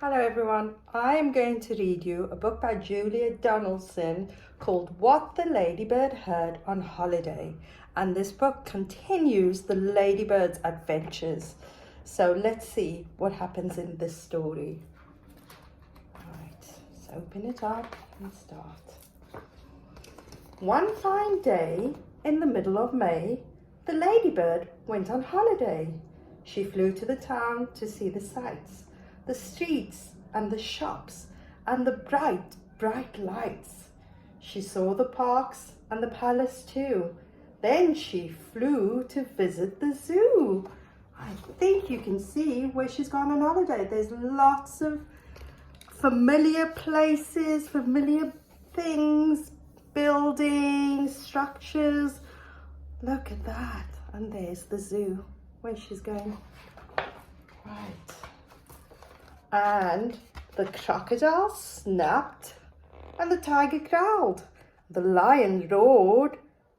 Hello everyone, I am going to read you a book by Julia Donaldson called What the Ladybird Heard on Holiday, and this book continues the Ladybird's adventures. So let's see what happens in this story. Right, let's open it up and start. One fine day in the middle of May, the Ladybird went on holiday. She flew to the town to see the sights, the streets and the shops and the bright, bright lights. She saw the parks and the palace too. Then she flew to visit the zoo. I think you can see where she's gone on holiday. There's lots of familiar places, familiar things, buildings, structures. Look at that. And there's the zoo where she's going. Right. And the crocodile snapped, and the tiger growled, the lion roared,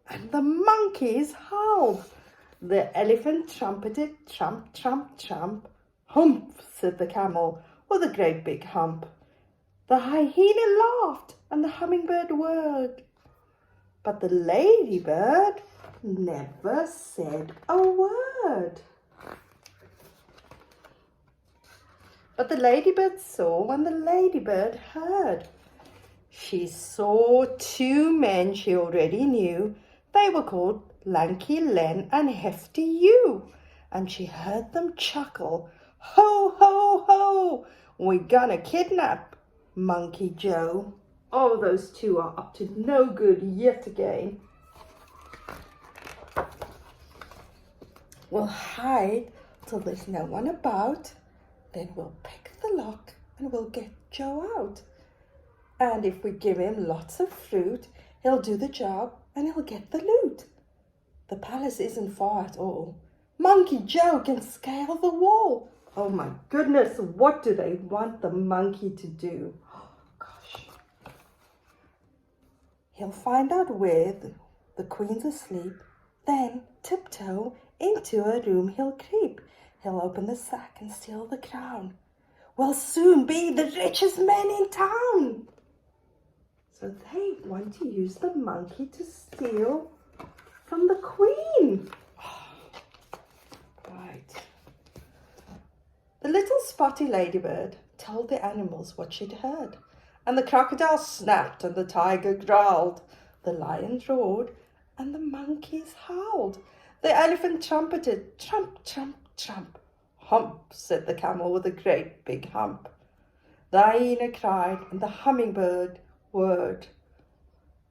and the monkeys howled. The elephant trumpeted, trump, trump, trump. Hump, said the camel, with a great big hump. The hyena laughed, and the hummingbird whirred. But the ladybird never said a word. But the ladybird saw and the ladybird heard. She saw two men she already knew. They were called Lanky Len and Hefty Hugh. And she heard them chuckle, ho, ho, ho, we're gonna kidnap Monkey Joe. Oh, those two are up to no good yet again. We'll hide till there's no one about. Then we'll pick the lock and we'll get Joe out. And if we give him lots of fruit, he'll do the job and he'll get the loot. The palace isn't far at all. Monkey Joe can scale the wall. Oh my goodness, what do they want the monkey to do? Oh gosh. He'll find out where the queen's asleep. Then tiptoe into a room he'll creep. He'll open the sack and steal the crown. We'll soon be the richest men in town. So they want to use the monkey to steal from the queen. Right. The little spotty ladybird told the animals what she'd heard. And the crocodile snapped and the tiger growled. The lion roared and the monkeys howled. The elephant trumpeted, trump, trump, trump. Hump, said the camel with a great big hump. The hyena cried and the hummingbird whirred.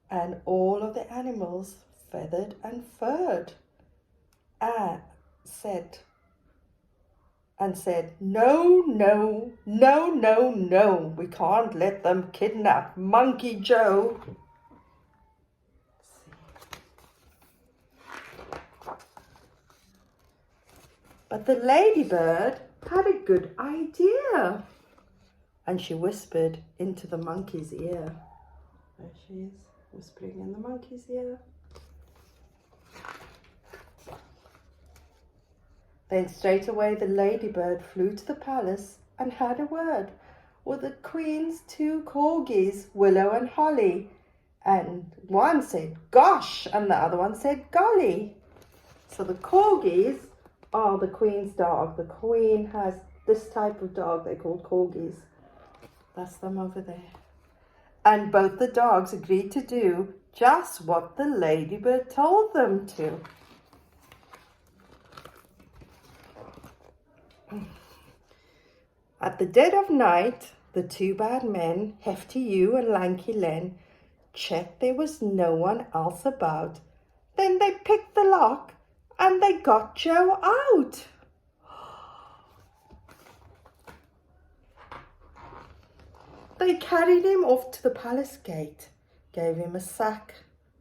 And all of the animals feathered and furred. And said, no, no, no, no, no. We can't let them kidnap Monkey Joe. But the ladybird had a good idea. And she whispered into the monkey's ear. There she is, whispering in the monkey's ear. Then straight away the ladybird flew to the palace and had a word with the queen's two corgis, Willow and Holly. And one said, gosh, and the other one said, golly. So the corgis are the queen's dog. The queen has this type of dog. They're called corgis. That's them over there. And both the dogs agreed to do just what the ladybird told them to. At the dead of night, the two bad men, Hefty Hugh and Lanky Len, checked there was no one else about. Then they picked the lock and they got Joe out. They carried him off to the palace gate, gave him a sack,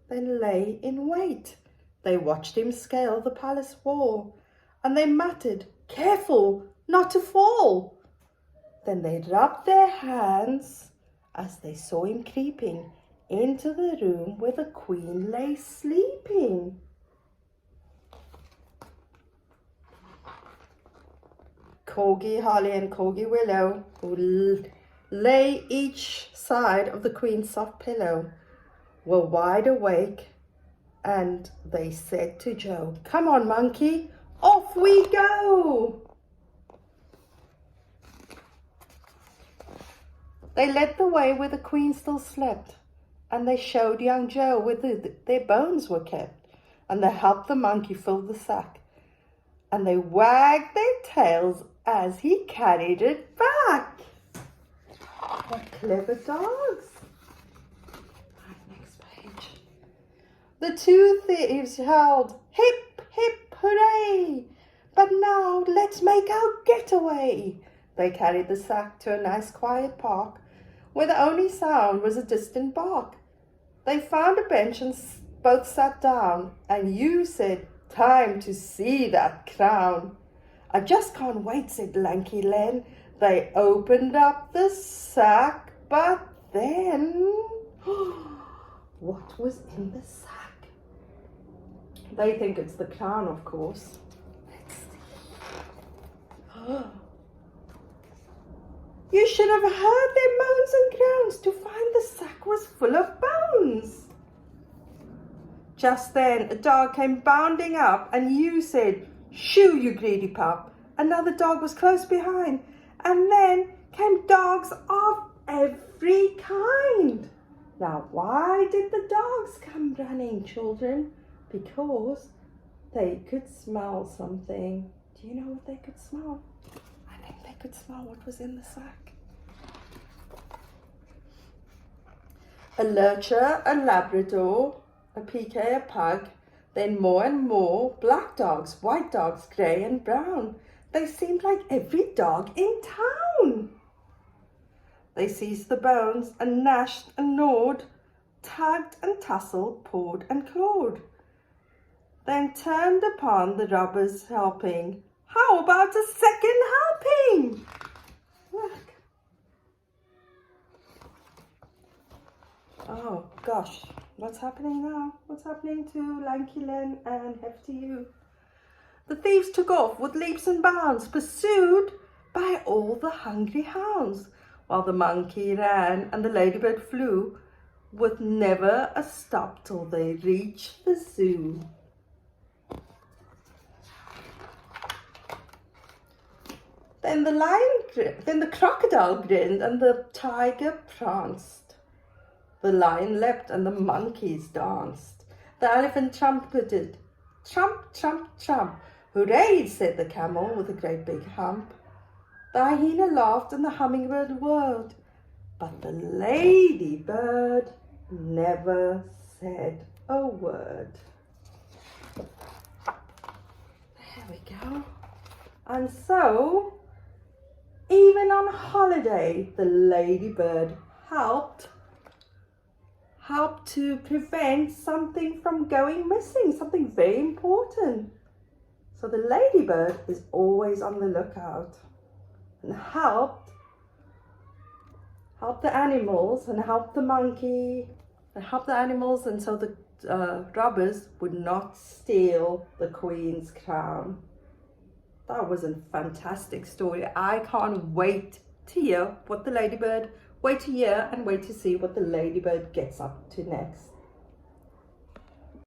then lay in wait. They watched him scale the palace wall, and they muttered, careful not to fall. Then they rubbed their hands as they saw him creeping into the room where the queen lay sleeping. Corgi Holly and Corgi Willow, who lay each side of the Queen's soft pillow, were wide awake, and they said to Joe, "Come on, monkey, off we go." They led the way where the Queen still slept, and they showed young Joe where their bones were kept, and they helped the monkey fill the sack, and they wagged their tails as he carried it back. What clever dogs. Right, next page. The two thieves howled, "Hip, hip, hooray! But now let's make our getaway." They carried the sack to a nice quiet park, where the only sound was a distant bark. They found a bench and both sat down, and Hugh said, "Time to see that crown." "I just can't wait," said Lanky Len. They opened up the sack, but then what was in the sack? They think it's the crown, of course. Let's see. You should have heard their moans and groans to find the sack was full of bones. Just then a dog came bounding up, and Hugh said, "Shoo, you greedy pup." Another dog was close behind, and then came dogs of every kind. Now, why did the dogs come running, children? Because they could smell something. Do you know what they could smell? I think they could smell what was in the sack. A lurcher, a Labrador, a PK, a pug, then more and more black dogs, white dogs, grey and brown. They seemed like every dog in town. They seized the bones and gnashed and gnawed, tugged and tussled, pawed and clawed, then turned upon the robbers helping. How about a second helping? Look. Oh gosh, what's happening now? What's happening to Lanky Len and Hefty Hugh? The thieves took off with leaps and bounds, pursued by all the hungry hounds, while the monkey ran and the ladybird flew, with never a stop till they reached the zoo. Then the crocodile grinned and the tiger pranced. The lion leapt and the monkeys danced. The elephant trumpeted, trump, trump, trump. Hooray, said the camel with a great big hump. The hyena laughed and the hummingbird whirred, but the ladybird never said a word. There we go. And so, even on holiday, the ladybird helped to prevent something from going missing, something very important. So the ladybird is always on the lookout and helped the animals and helped the monkey and helped the animals, and so the robbers would not steal the Queen's crown. That was a fantastic story. I can't wait to hear what the ladybird, wait to hear and wait to see what the ladybird gets up to next.